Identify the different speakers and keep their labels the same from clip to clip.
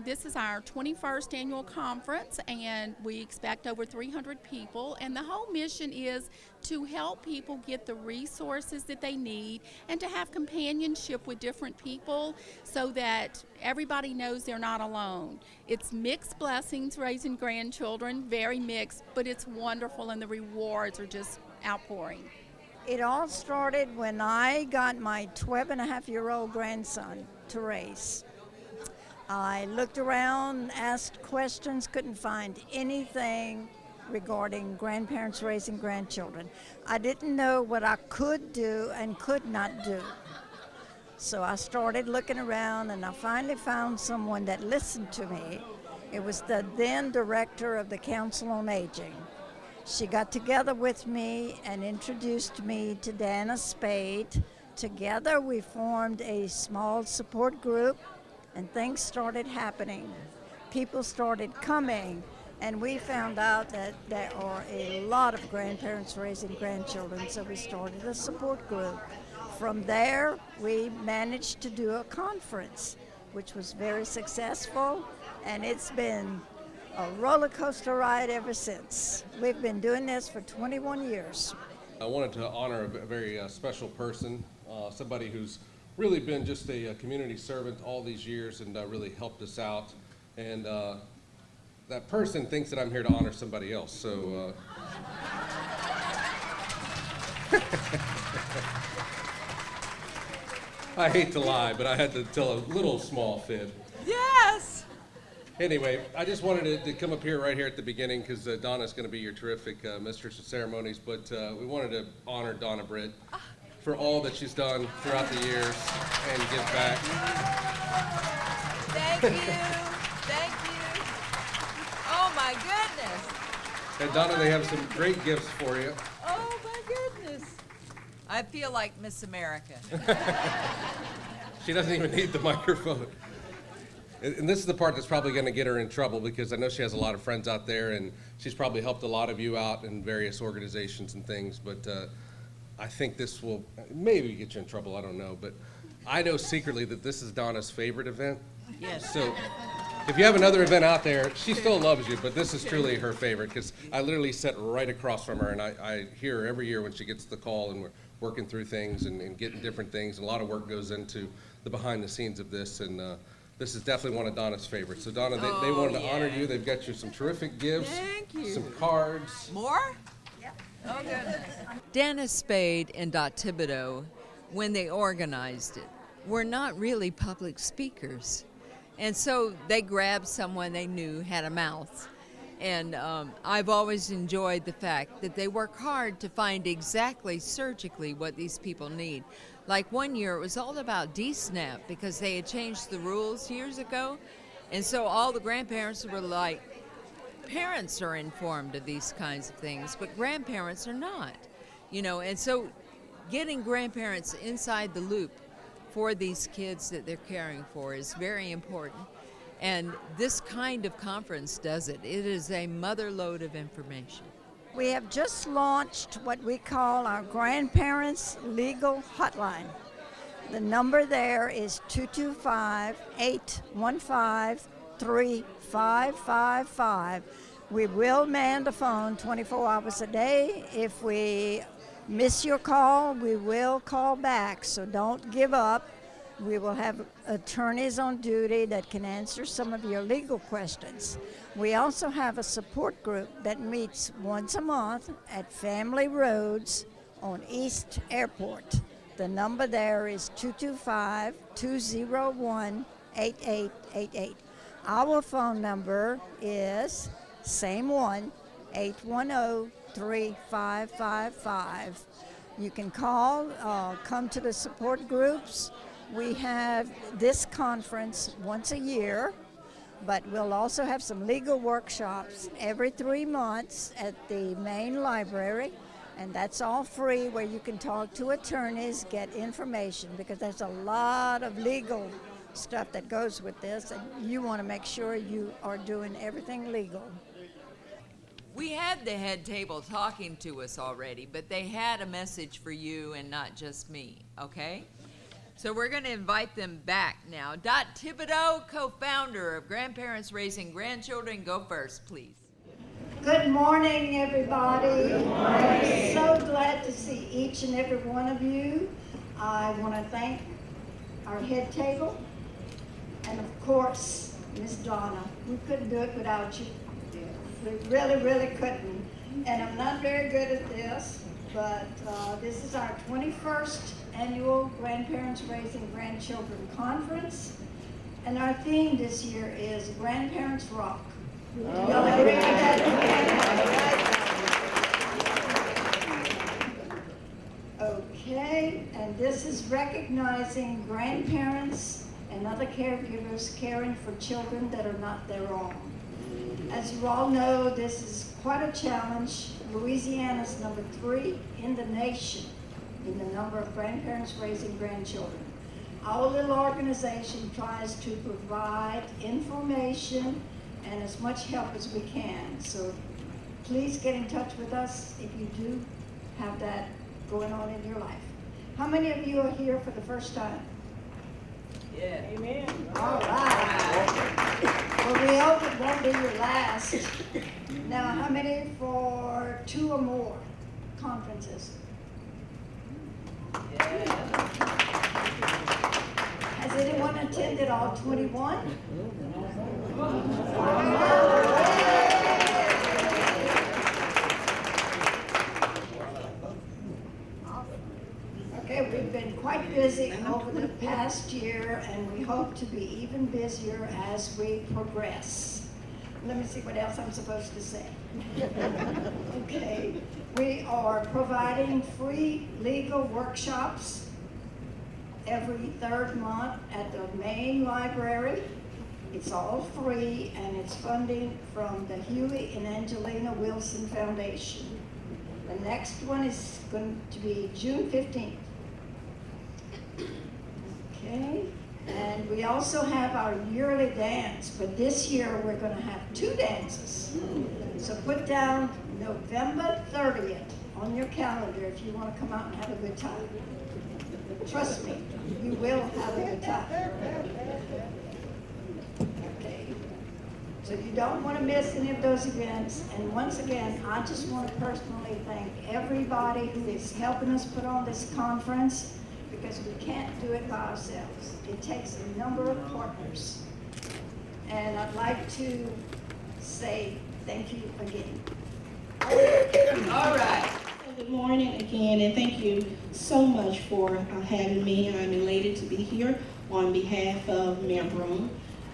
Speaker 1: This is our 21st annual conference, and we expect over 300 people. And the whole mission is to help people get the resources that they need and to have companionship with different people so that everybody knows they're not alone. It's mixed blessings raising grandchildren, very mixed, but it's wonderful, and the rewards are just outpouring.
Speaker 2: It all started when I got my 12-and-a-half-year-old grandson to race. I looked around, asked questions, couldn't find anything regarding grandparents raising grandchildren. I didn't know what I could do and could not do. So I started looking around, and I finally found someone that listened to me. It was the then director of the Council on Aging. She got together with me and introduced me to Dana Spade. Together we formed a small support group, and things started happening. People started coming, and we found out that there are a lot of grandparents raising grandchildren, so we started a support group. From there, we managed to do a conference, which was very successful, and it's been a roller coaster ride ever since. We've been doing this for 21 years.
Speaker 3: I wanted to honor a very special person, somebody who's really been just a community servant all these years and really helped us out. And that person thinks that I'm here to honor somebody else. So I hate to lie, but I had to tell a little small fib.
Speaker 4: Yes!
Speaker 3: Anyway, I just wanted to come up here right here at the beginning because Donna's going to be your terrific mistress of ceremonies, but we wanted to honor Donna Britt for all that she's done throughout the years and give back.
Speaker 4: Thank you. Thank you. Oh, my goodness.
Speaker 3: And Donna, they have some great gifts for you.
Speaker 4: Oh, my goodness. I feel like Miss America.
Speaker 3: She doesn't even need the microphone. And this is the part that's probably going to get her in trouble because I know she has a lot of friends out there and she's probably helped a lot of you out in various organizations and things, but I think this will maybe get you in trouble, I don't know. But I know secretly that this is Donna's favorite event.
Speaker 4: Yes.
Speaker 3: So if you have another event out there, she still loves you, but this is truly her favorite because I literally sit right across from her and I hear her every year when she gets the call and we're working through things and getting different things. And a lot of work goes into the behind the scenes of this, and this is definitely one of Donna's favorites. So Donna, they wanted to honor you. They've got you some terrific gifts,
Speaker 4: Thank you.
Speaker 3: some cards.
Speaker 4: More? Yep. Oh, goodness. Dana Spade and Dot Thibodeau, when they organized it, were not really public speakers. And so they grabbed someone they knew had a mouth. And I've always enjoyed the fact that they work hard to find exactly surgically what these people need. Like one year, it was all about DSNAP because they had changed the rules years ago. And so all the grandparents were like, parents are informed of these kinds of things, but grandparents are not. You know, and so getting grandparents inside the loop for these kids that they're caring for is very important. And this kind of conference does it. It is a mother lode of information.
Speaker 2: We have just launched what we call our Grandparents Legal Hotline. The number there is 225-815-3555. We will man the phone 24 hours a day. If we miss your call, we will call back, so don't give up. We will have attorneys on duty that can answer some of your legal questions. We also have a support group that meets once a month at Family Roads on East Airport. The number there is 225-201-8888. Our phone number is same one, 810-3555. You can call, come to the support groups. We have this conference once a year, but we'll also have some legal workshops every 3 months at the main library, and that's all free where you can talk to attorneys, get information, because there's a lot of legal stuff that goes with this, and you want to make sure you are doing everything legal.
Speaker 4: We had the head table talking to us already, but they had a message for you and not just me, okay? So we're going to invite them back now. Dot Thibodeau, co-founder of Grandparents Raising Grandchildren. Go first, please.
Speaker 2: Good morning, everybody. I'm so glad to see each and every one of you. I want to thank our head table and, of course, Miss Donna. We couldn't do it without you. We really, really couldn't. And I'm not very good at this, but this is our 21st annual Grandparents Raising Grandchildren Conference. And our theme this year is Grandparents Rock. Do y'all agree with that? Okay, and this is recognizing grandparents and other caregivers caring for children that are not their own. As you all know, this is quite a challenge. Louisiana's number 3 in the nation in the number of grandparents raising grandchildren. Our little organization tries to provide information and as much help as we can. So please get in touch with us if you do have that going on in your life. How many of you are here for the first time?
Speaker 4: Yeah.
Speaker 2: Amen. All right. Well, we hope it won't be your last. Now, how many for 2 or more conferences? Has anyone attended all 21? Okay, we've been quite busy over the past year, and we hope to be even busier as we progress. Let me see what else I'm supposed to say. Okay, we are providing free legal workshops every 3rd month at the main library. It's all free, and it's funding from the Huey and Angelina Wilson Foundation. The next one is going to be June 15th. Okay, and we also have our yearly dance, but this year we're going to have 2 dances. So put down November 30th on your calendar if you want to come out and have a good time. Trust me, you will have a good time. Okay, so you don't want to miss any of those events. And once again, I just want to personally thank everybody who is helping us put on this conference, because we can't do it by ourselves. It takes a number of partners. And I'd like to say thank you again.
Speaker 4: All right.
Speaker 5: Good morning again, and thank you so much for having me. I'm elated to be here on behalf of Mayor Broome.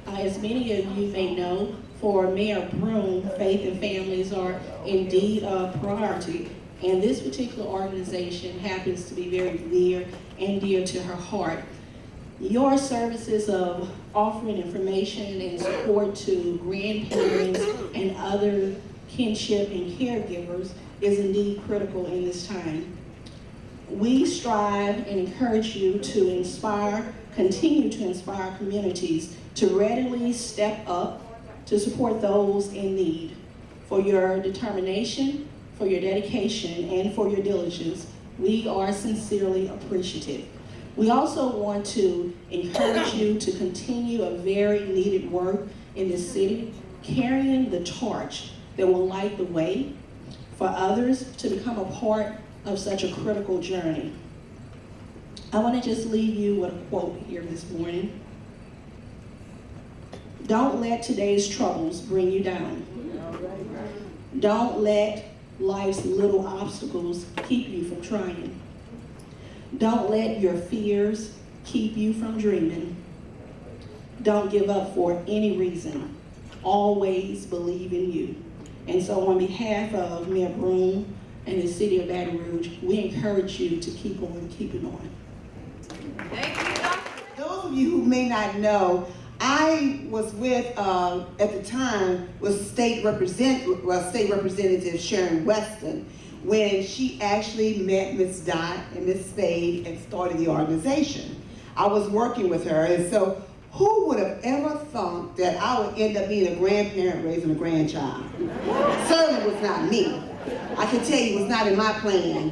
Speaker 5: As many of you may know, for Mayor Broome, faith and families are indeed a priority. And this particular organization happens to be very near and dear to her heart. Your services of offering information and support to grandparents and other kinship and caregivers is indeed critical in this time. We strive and encourage you to inspire, continue to inspire communities to readily step up to support those in need. For your determination, for your dedication, and for your diligence, we are sincerely appreciative. We also want to encourage you to continue a very needed work in this city, carrying the torch that will light the way for others to become a part of such a critical journey. I want to just leave you with a quote here this morning. Don't let today's troubles bring you down. Don't let life's little obstacles keep you from trying. Don't let your fears keep you from dreaming. Don't give up for any reason. Always believe in you. And so on behalf of Mayor Broome and the City of Baton Rouge, we encourage you to keep on keeping on.
Speaker 4: Thank you, Doctor.
Speaker 6: Those of you who may not know, I was with, at the time, was State Representative Sharon Weston when she actually met Ms. Dot and Ms. Spade and started the organization. I was working with her, and so who would have ever thought that I would end up being a grandparent raising a grandchild? Certainly was not me. I can tell you it was not in my plan.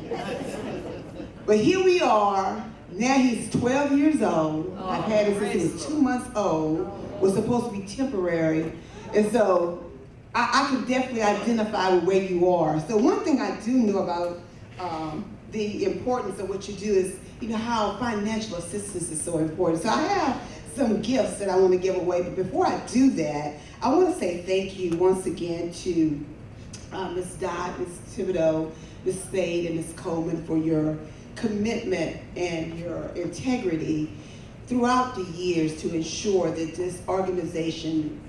Speaker 6: But here we are, Now he's 12 years old.
Speaker 4: Oh,
Speaker 6: I've had him since he was 2 months old. Was supposed to be temporary. And so I can definitely identify with where you are. So one thing I do know about the importance of what you do is, you know, how financial assistance is so important. So I have some gifts that I want to give away, but before I do that, I want to say thank you once again to Ms. Dodd, Ms. Thibodeau, Ms. Spade, and Ms. Coleman for your commitment and your integrity throughout the years to ensure that this organization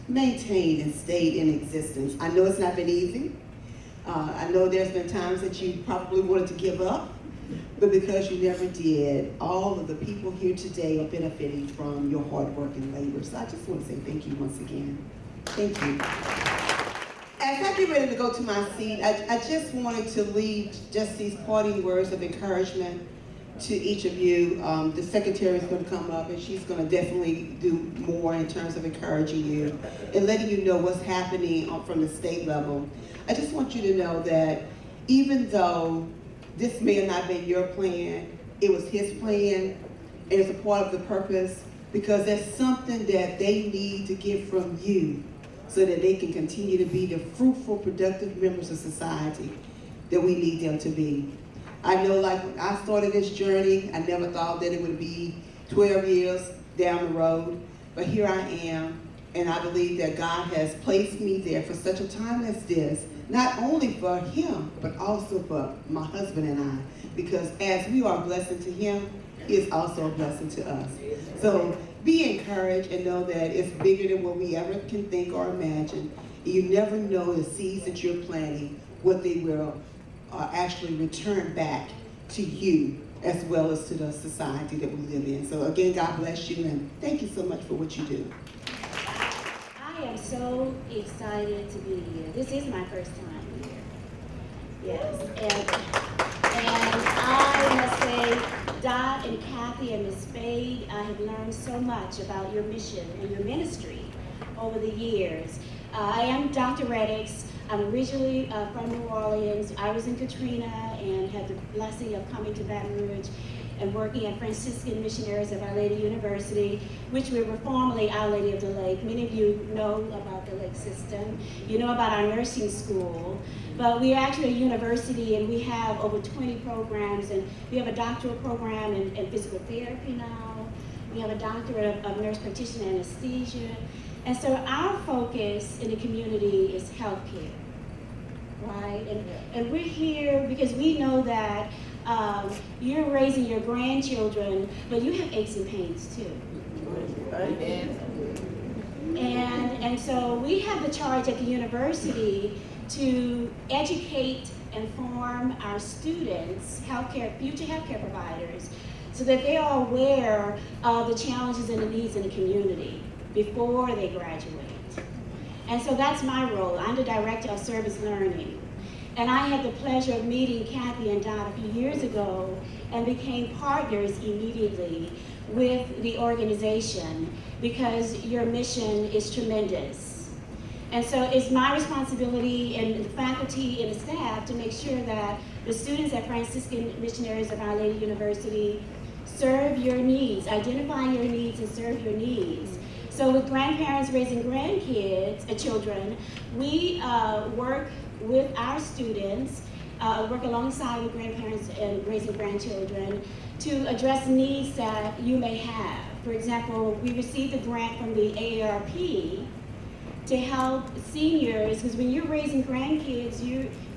Speaker 6: maintained and stayed in existence. I know it's not been easy. I know there's been times that you probably wanted to give up, but because you never did, all of the people here today are benefiting from your hard work and labor. So I just want to say thank you once again. Thank you. As I get ready to go to my seat, I just wanted to leave just these parting words of encouragement to each of you. The secretary is going to come up and she's going to definitely do more in terms of encouraging you and letting you know what's happening from the state level. I just want you to know that even though this may have not been your plan, it was his plan, and it's a part of the purpose, because there's something that they need to get from you so that they can continue to be the fruitful, productive members of society that we need them to be. I know, like when I started this journey, I never thought that it would be 12 years down the road, but here I am, and I believe that God has placed me there for such a time as this, not only for him, but also for my husband and I, because as we are a blessing to him, he is also a blessing to us. So be encouraged and know that it's bigger than what we ever can think or imagine. You never know the seeds that you're planting, what they will actually return back to you as well as to the society that we live in. So again, God bless you and thank you so much for what you do.
Speaker 7: I am so excited to be here. This is my first time here. Yes, and I must say, Dot and Kathy and Ms. Spade, I have learned so much about your mission and your ministry over the years. I am Dr. Reddix. I'm originally from New Orleans. I was in Katrina and had the blessing of coming to Baton Rouge and working at Franciscan Missionaries of Our Lady University, which we were formerly Our Lady of the Lake. Many of you know about the Lake system. You know about our nursing school. But we are actually a university and we have over 20 programs, and we have a doctoral program in physical therapy now. We have a doctorate of nurse practitioner anesthesia. And so our focus in the community is healthcare, right? And we're here because we know that you're raising your grandchildren, but you have aches and pains too. And so we have the charge at the university to educate and form our students, future healthcare providers, so that they are aware of the challenges and the needs in the community before they graduate. And so that's my role. I'm the Director of Service Learning. And I had the pleasure of meeting Kathy and Dot a few years ago and became partners immediately with the organization because your mission is tremendous. And so it's my responsibility and the faculty and the staff to make sure that the students at Franciscan Missionaries of Our Lady University serve your needs, identify your needs and serve your needs. So with grandparents raising children, we work with our students, work alongside with grandparents and raising grandchildren to address needs that you may have. For example, we received a grant from the AARP to help seniors, because when you're raising grandkids,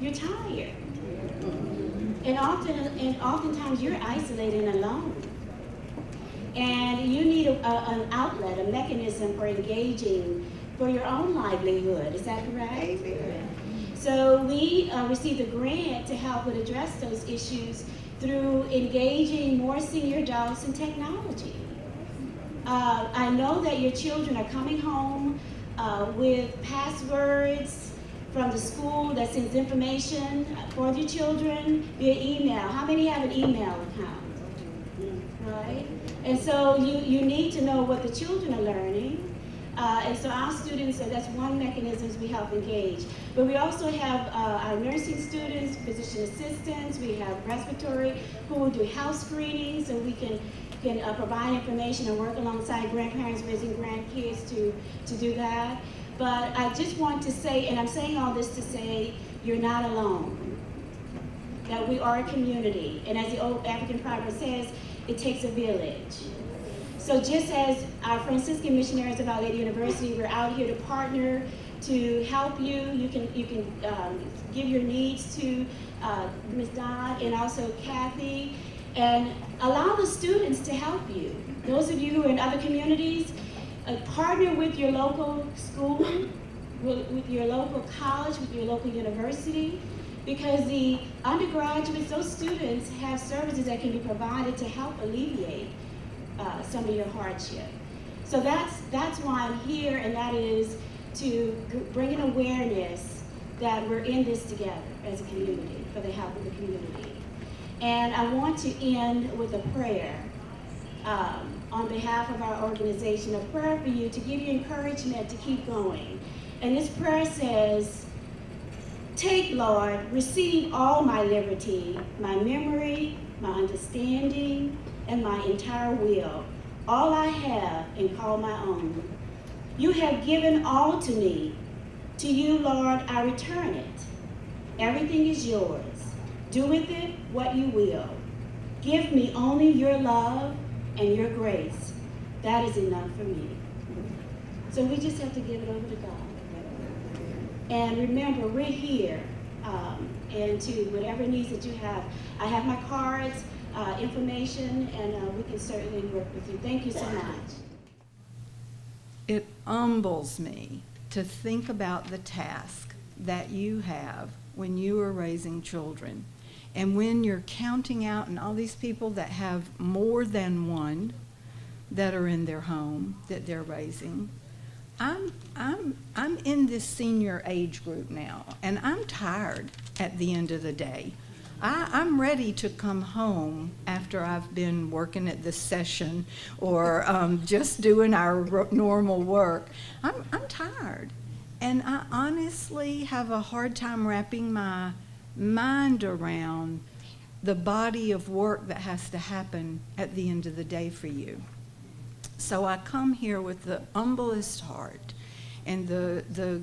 Speaker 7: you're tired. And oftentimes you're isolated and alone. And you need an outlet, a mechanism for engaging for your own livelihood. Is that correct? Amen. So we received a grant to help with address those issues through engaging more senior adults in technology. I know that your children are coming home with passwords from the school that sends information for your children via email. How many have an email account? Right? And so you need to know what the children are learning. And so our students, that's one mechanism we help engage. But we also have our nursing students, physician assistants, we have respiratory who will do health screenings, so we can provide information and work alongside grandparents raising grandkids to do that. But I just want to say, and I'm saying all this to say, you're not alone. That we are a community, and as the old African proverb says, it takes a village. So just as our Franciscan missionaries of Our Lady University, we're out here to partner to help you. You can give your needs to Ms. Dodd and also Kathy, and allow the students to help you. Those of you who are in other communities, partner with your local school, with your local college, with your local university, because the undergraduates, those students have services that can be provided to help alleviate some of your hardship. So that's why I'm here, and that is to bring an awareness that we're in this together as a community, for the help of the community. And I want to end with a prayer on behalf of our organization, a prayer for you to give you encouragement to keep going. And this prayer says, "Take, Lord, receive all my liberty, my memory, my understanding, and my entire will, all I have and call my own. You have given all to me. To you, Lord, I return it. Everything is yours. Do with it what you will. Give me only your love and your grace. That is enough for me." So we just have to give it over to God. And remember, we're here, and to whatever needs that you have. I have my cards, information, and we can certainly work with you. Thank you so much.
Speaker 8: It humbles me to think about the task that you have when you are raising children. And when you're counting out and all these people that have more than one that are in their home that they're raising, I'm in this senior age group now, and I'm tired at the end of the day. I'm ready to come home after I've been working at the session or just doing our normal work. I'm tired, and I honestly have a hard time wrapping my mind around the body of work that has to happen at the end of the day for you. So I come here with the humblest heart and the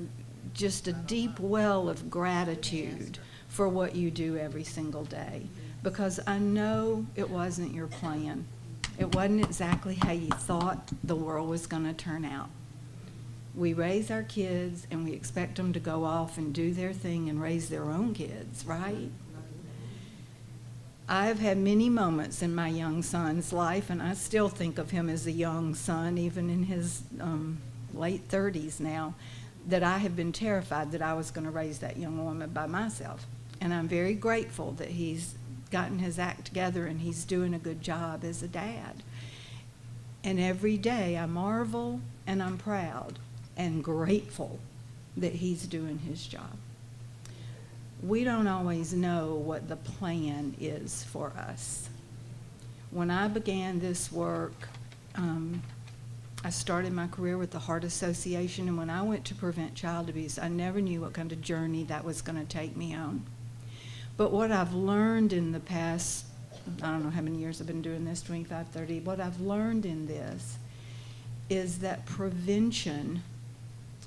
Speaker 8: just a deep well of gratitude for what you do every single day, because I know it wasn't your plan. It wasn't exactly how you thought the world was going to turn out. We raise our kids and we expect them to go off and do their thing and raise their own kids, right? I've had many moments in my young son's life, and I still think of him as a young son, even in his late 30s now, that I have been terrified that I was going to raise that young woman by myself. And I'm very grateful that he's gotten his act together and he's doing a good job as a dad. And every day I marvel and I'm proud and grateful that he's doing his job. We don't always know what the plan is for us. When I began this work, I started my career with the Heart Association, and when I went to prevent child abuse, I never knew what kind of journey that was going to take me on. But what I've learned in the past, I don't know how many years I've been doing this, 25, 30, what I've learned in this is that prevention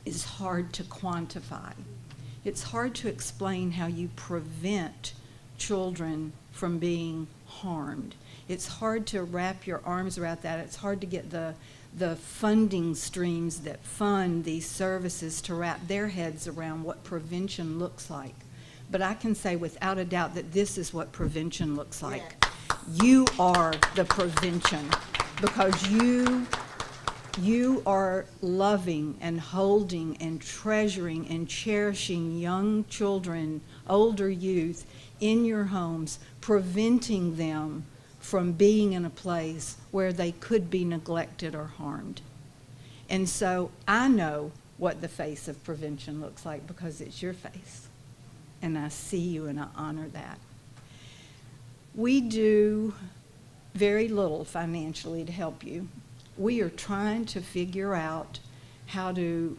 Speaker 8: is hard to quantify. It's hard to explain how you prevent children from being harmed. It's hard to wrap your arms around that. It's hard to get the funding streams that fund these services to wrap their heads around what prevention looks like. But I can say without a doubt that this is what prevention looks like. You are the prevention, because you are loving and holding and treasuring and cherishing young children, older youth in your homes, preventing them from being in a place where they could be neglected or harmed. And so I know what the face of prevention looks like, because it's your face. And I see you and I honor that. We do very little financially to help you. We are trying to figure out how to,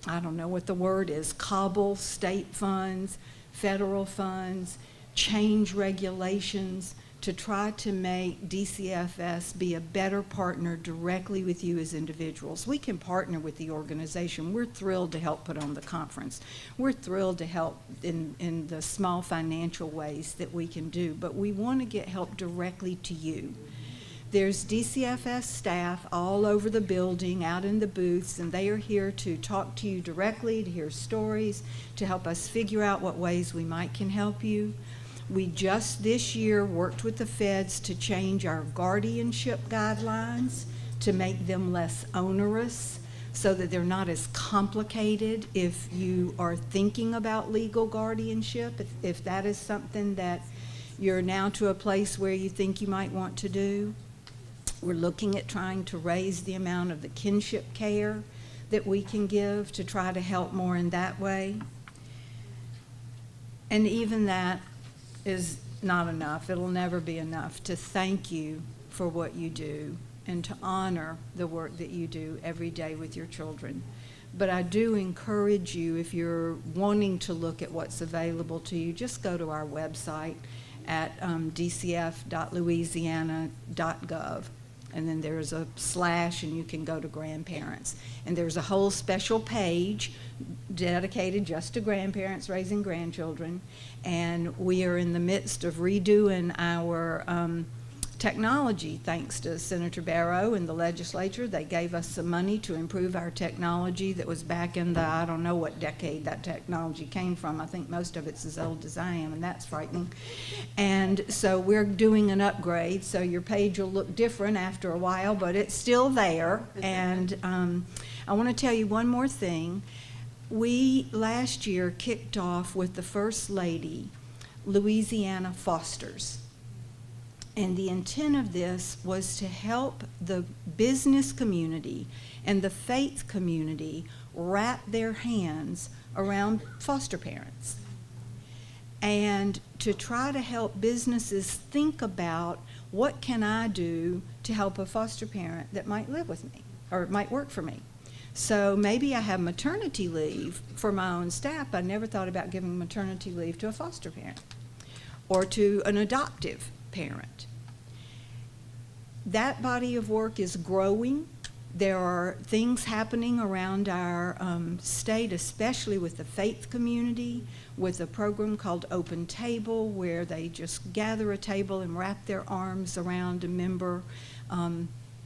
Speaker 8: I don't know what the word is, cobble state funds, federal funds, change regulations to try to make DCFS be a better partner directly with you as individuals. We can partner with the organization. We're thrilled to help put on the conference. We're thrilled to help in the small financial ways that we can do, but we want to get help directly to you. There's DCFS staff all over the building, out in the booths, and they are here to talk to you directly, to hear stories, to help us figure out what ways we can help you. We just this year worked with the feds to change our guardianship guidelines to make them less onerous so that they're not as complicated if you are thinking about legal guardianship, if that is something that you're now to a place where you think you might want to do. We're looking at trying to raise the amount of the kinship care that we can give to try to help more in that way. And even that is not enough. It'll never be enough to thank you for what you do and to honor the work that you do every day with your children. But I do encourage you, if you're wanting to look at what's available to you, just go to our website at dcf.louisiana.gov. And then there's a / and you can go to grandparents. And there's a whole special page dedicated just to grandparents raising grandchildren. And we are in the midst of redoing our technology, thanks to Senator Barrow and the legislature. They gave us some money to improve our technology that was back in the, I don't know what decade that technology came from. I think most of it's as old as I am, and that's frightening. And so we're doing an upgrade, so your page will look different after a while, but it's still there. And I want to tell you one more thing. We last year kicked off with the First Lady, Louisiana Fosters. And the intent of this was to help the business community and the faith community wrap their hands around foster parents and to try to help businesses think about what can I do to help a foster parent that might live with me or might work for me. So maybe I have maternity leave for my own staff. I never thought about giving maternity leave to a foster parent or to an adoptive parent. That body of work is growing. There are things happening around our state, especially with the faith community, with a program called Open Table, where they just gather a table and wrap their arms around a member,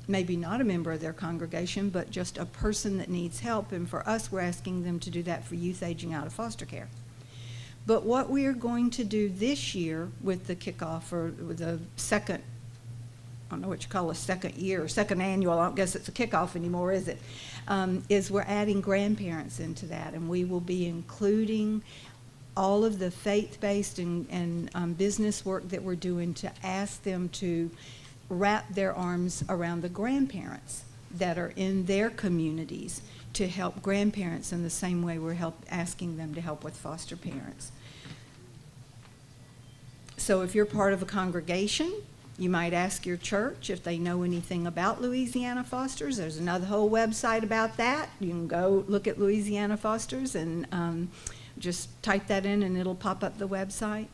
Speaker 8: maybe not a member of their congregation, but just a person that needs help. And for us, we're asking them to do that for youth aging out of foster care. But what we are going to do this year with the kickoff, or with the second, I don't know what you call a second year, second annual, I don't guess it's a kickoff anymore, is it? Is we're adding grandparents into that, and we will be including all of the faith-based and business work that we're doing to ask them to wrap their arms around the grandparents that are in their communities to help grandparents in the same way we're asking them to help with foster parents. So if you're part of a congregation, you might ask your church if they know anything about Louisiana Fosters. There's another whole website about that. You can go look at Louisiana Fosters and just type that in and it'll pop up the website.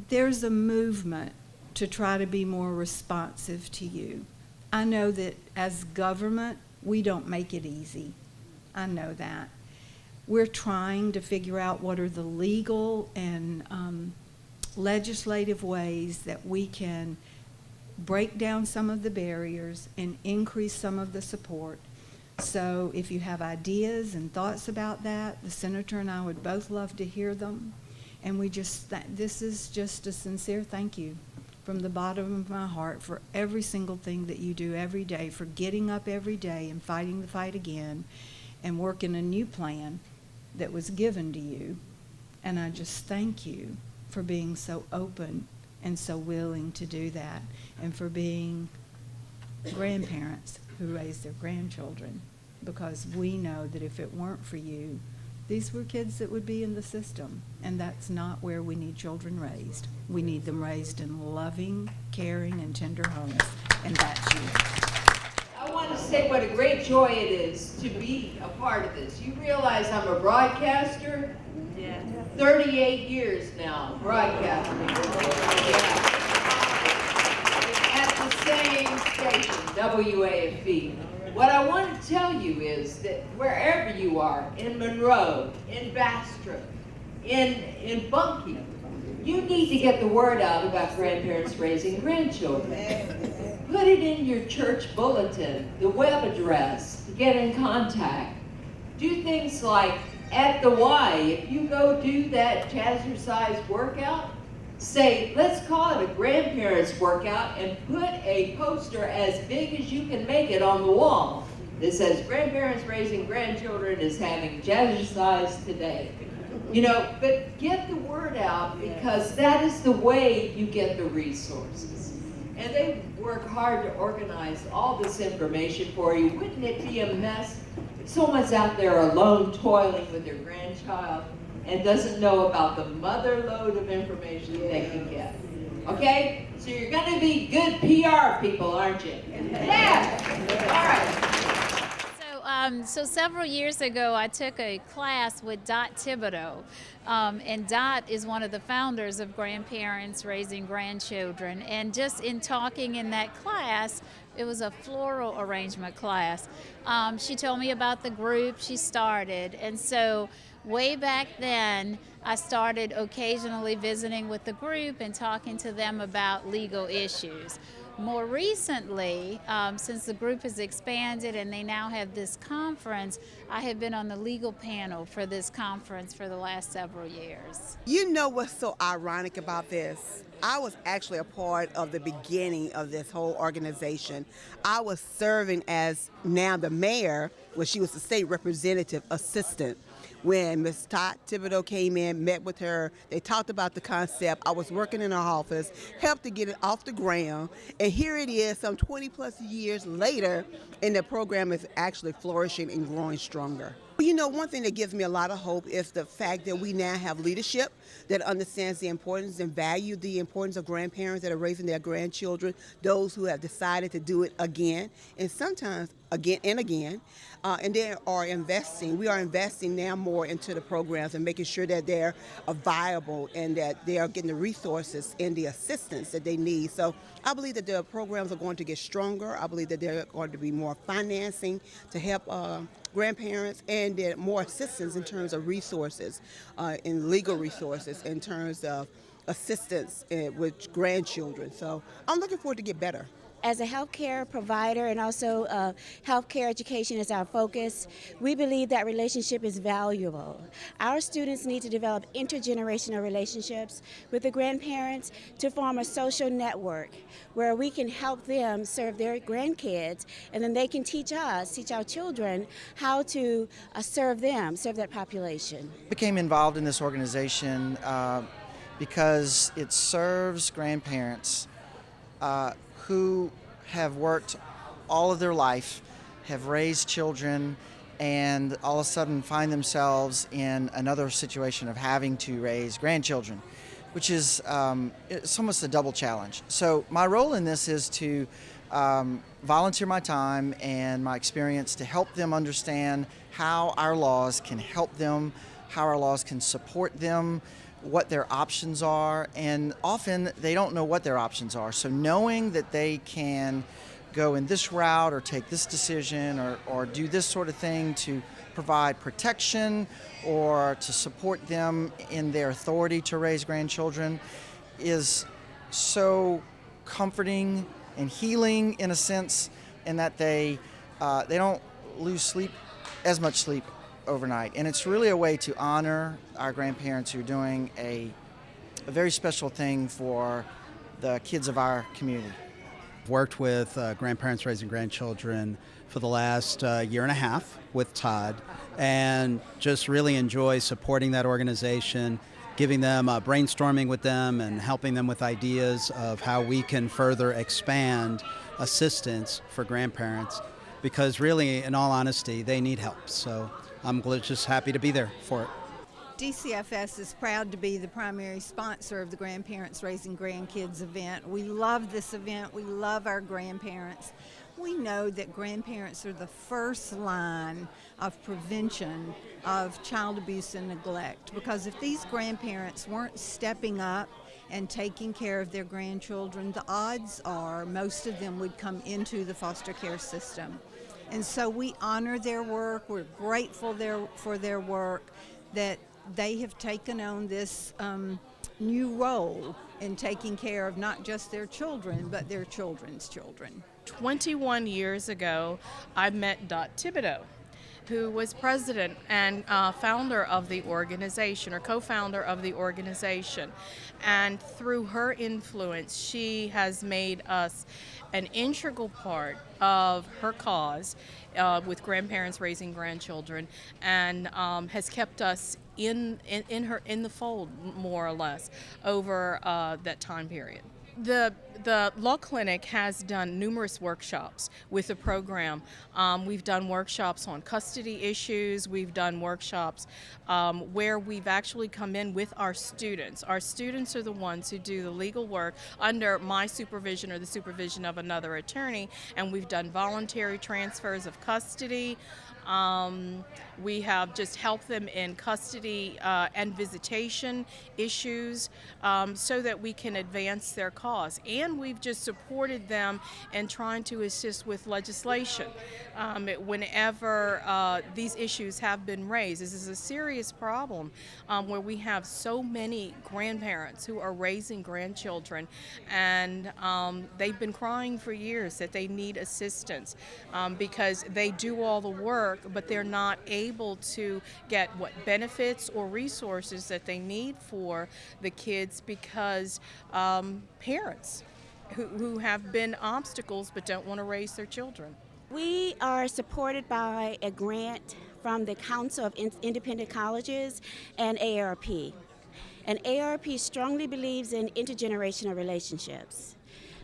Speaker 8: There's a movement to try to be more responsive to you. I know that as government, we don't make it easy. I know that. We're trying to figure out what are the legal and legislative ways that we can break down some of the barriers and increase some of the support. So if you have ideas and thoughts about that, the senator and I would both love to hear them. And we just, this is just a sincere thank you from the bottom of my heart for every single thing that you do every day, for getting up every day and fighting the fight again and working a new plan that was given to you. And I just thank you for being so open and so willing to do that, and for being grandparents who raise their grandchildren, because we know that if it weren't for you, these were kids that would be in the system, and that's not where we need children raised. We need them raised in loving, caring, and tender homes, and that's you.
Speaker 4: want to say what a great joy it is to be a part of this. You realize I'm a broadcaster? Yeah. 38 years now broadcasting. Yeah. At the same station, WAFB. What I want to tell you is that wherever you are, in Monroe, in Bastrop, in Bunkie, you need to get the word out about grandparents raising grandchildren. Put it in your church bulletin, the web address, get in contact. Do things like at the Y, if you go do that jazzercise workout, say, let's call it a grandparents workout, and put a poster as big as you can make it on the wall that says, grandparents raising grandchildren is having jazzercise today. You know, but get the word out, because that is the way you get the resources. And they work hard to organize all this information for you. Wouldn't it be a mess if someone's out there alone toiling with their grandchild and doesn't know about the mother load of information they can get? Okay? So you're going to be good PR people, aren't you? Yeah! All right.
Speaker 9: So several years ago, I took a class with Dot Thibodeau, and Dot is one of the founders of Grandparents Raising Grandchildren. And just in talking in that class, it was a floral arrangement class. She told me about the group she started, and so way back then, I started occasionally visiting with the group and talking to them about legal issues. More recently, since the group has expanded and they now have this conference, I have been on the legal panel for this conference for the last several years.
Speaker 10: You know what's so ironic about this? I was actually a part of the beginning of this whole organization. I was serving as now the mayor, when she was the state representative assistant. When Ms. Todd Thibodeau came in, met with her, they talked about the concept. I was working in her office, helped to get it off the ground, and here it is some 20 plus years later, and the program is actually flourishing and growing stronger. You know, one thing that gives me a lot of hope is the fact that we now have leadership that understands the importance and value the importance of grandparents that are raising their grandchildren, those who have decided to do it again, and sometimes again and again, and they are investing. We are investing now more into the programs and making sure that they're viable and that they are getting the resources and the assistance that they need. So I believe that the programs are going to get stronger. I believe that there are going to be more financing to help grandparents, and more assistance in terms of resources, in legal resources, in terms of assistance with grandchildren. So I'm looking forward to get better.
Speaker 11: As a healthcare provider, and also healthcare education is our focus, we believe that relationship is valuable. Our students need to develop intergenerational relationships with the grandparents to form a social network where we can help them serve their grandkids, and then they can teach us, teach our children how to serve them, serve that population.
Speaker 12: I became involved in this organization because it serves grandparents who have worked all of their life, have raised children, and all of a sudden find themselves in another situation of having to raise grandchildren, which is it's almost a double challenge. So my role in this is to volunteer my time and my experience to help them understand how our laws can help them, how our laws can support them, what their options are, and often they don't know what their options are. So knowing that they can go in this route or take this decision or do this sort of thing to provide protection or to support them in their authority to raise grandchildren is so comforting and healing in a sense, in that they don't lose as much sleep overnight. And it's really a way to honor our grandparents who are doing a very special thing for the kids of our community.
Speaker 13: I've worked with Grandparents Raising Grandchildren for the last year and a half with Todd, and just really enjoy supporting that organization, giving them brainstorming with them and helping them with ideas of how we can further expand assistance for grandparents, because really, in all honesty, they need help. So I'm just happy to be there for it.
Speaker 8: DCFS is proud to be the primary sponsor of the Grandparents Raising Grandkids event. We love this event. We love our grandparents. We know that grandparents are the first line of prevention of child abuse and neglect, because if these grandparents weren't stepping up and taking care of their grandchildren, the odds are most of them would come into the foster care system. And so we honor their work. We're grateful for their work, that they have taken on this new role in taking care of not just their children, but their children's children.
Speaker 14: 21 years ago, I met Dot Thibodeau, who was president and founder of the organization, or co-founder of the organization. And through her influence, she has made us an integral part of her cause with Grandparents Raising Grandchildren, and has kept us in the fold, more or less, over that time period. The Law Clinic has done numerous workshops with the program. We've done workshops on custody issues. We've done workshops where we've actually come in with our students. Our students are the ones who do the legal work under my supervision or the supervision of another attorney, and we've done voluntary transfers of custody. We have just helped them in custody and visitation issues so that we can advance their cause. And we've just supported them in trying to assist with legislation whenever these issues have been raised. This is a serious problem where we have so many grandparents who are raising grandchildren, and they've been crying for years that they need assistance because they do all the work, but they're not able to get what benefits or resources that they need for the kids because parents who have been obstacles but don't want to raise their children.
Speaker 11: We are supported by a grant from the Council of Independent Colleges and AARP. And AARP strongly believes in intergenerational relationships,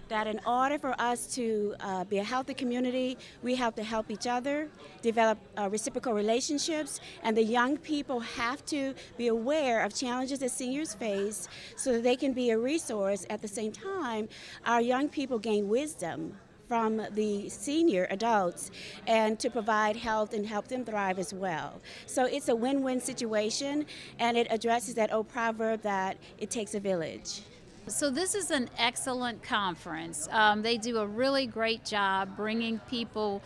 Speaker 11: that in order for us to be a healthy community, we have to help each other, develop reciprocal relationships, and the young people have to be aware of challenges that seniors face so that they can be a resource. At the same time, our young people gain wisdom from the senior adults and to provide health and help them thrive as well. So it's a win-win situation, and it addresses that old proverb that it takes a village.
Speaker 9: So this is an excellent conference. They do a really great job bringing people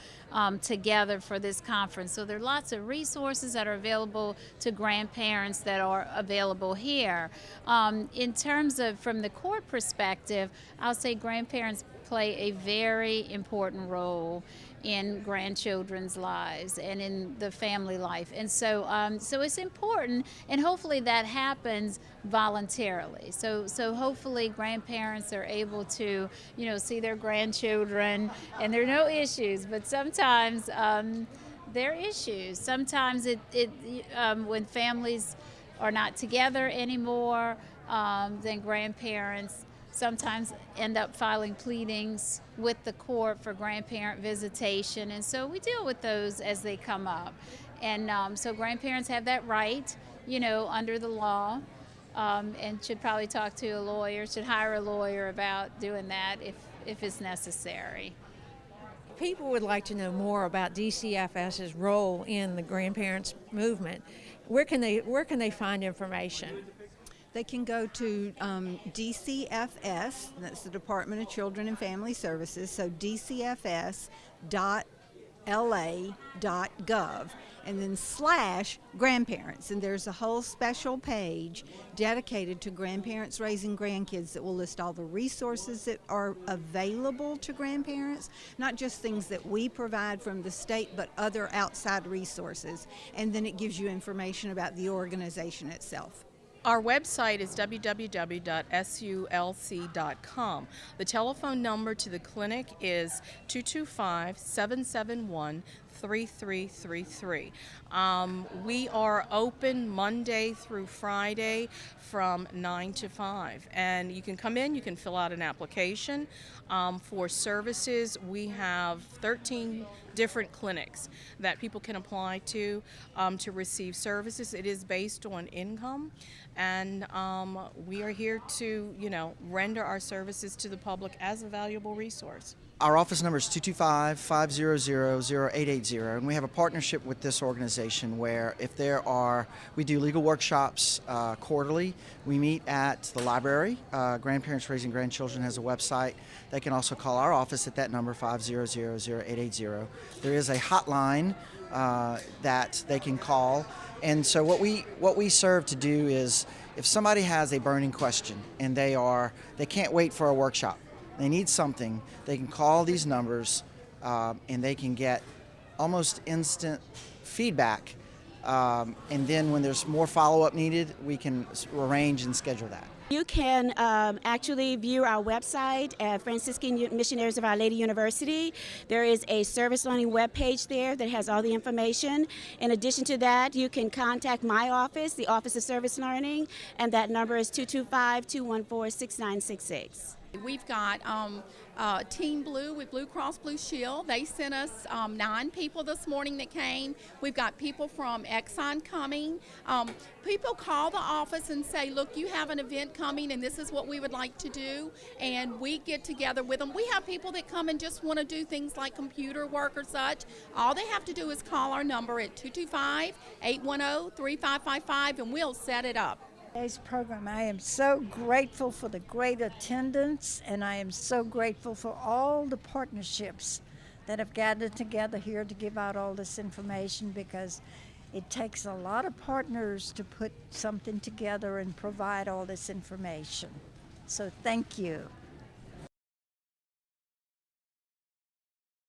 Speaker 9: together for this conference. So there are lots of resources that are available to grandparents that are available here. In terms of from the court perspective, I'll say grandparents play a very important role in grandchildren's lives and in the family life, and so it's important, and hopefully that happens voluntarily. So hopefully grandparents are able to see their grandchildren, and there are no issues, but sometimes there are issues. Sometimes when families are not together anymore, then grandparents sometimes end up filing pleadings with the court for grandparent visitation, and so we deal with those as they come up. And so grandparents have that right, under the law, and should probably talk to a lawyer, should hire a lawyer about doing that if it's necessary.
Speaker 15: People would like to know more about DCFS's role in the grandparents movement. Where can they find information?
Speaker 8: They can go to DCFS, that's the Department of Children and Family Services, so dcfs.la.gov, and then /grandparents, and there's a whole special page dedicated to grandparents raising grandkids that will list all the resources that are available to grandparents, not just things that we provide from the state, but other outside resources, and then it gives you information about the organization itself.
Speaker 14: Our website is www.sulc.com. The telephone number to the clinic is 225-771-3333. 3333. We are open Monday through Friday from 9 to 5. And you can come in, you can fill out an application. For services, we have 13 different clinics that people can apply to receive services. It is based on income, and we are here to, render our services to the public as a valuable resource.
Speaker 12: Our office number is 225-500-0880, and we have a partnership with this organization where we do legal workshops quarterly. We meet at the library. Grandparents Raising Grandchildren has a website. They can also call our office at that number, 500-0880. There is a hotline that they can call. And so what we serve to do is, if somebody has a burning question and they can't wait for a workshop, they need something, they can call these numbers and they can get almost instant feedback. And then when there's more follow-up needed, we can arrange and schedule that.
Speaker 11: You can actually view our website at Franciscan Missionaries of Our Lady University. There is a service learning webpage there that has all the information. In addition to that, you can contact my office, the Office of Service Learning, and that number is 225-214-6966.
Speaker 1: We've got Team Blue with Blue Cross Blue Shield. They sent us 9 people this morning that came. We've got people from Exxon coming. People call the office and say, look, you have an event coming and this is what we would like to do. And we get together with them. We have people that come and just want to do things like computer work or such. All they have to do is call our number at 225-810-3555 and we'll set it up.
Speaker 2: Today's program, I am so grateful for the great attendance, and I am so grateful for all the partnerships that have gathered together here to give out all this information, because it takes a lot of partners to put something together and provide all this information. So thank you.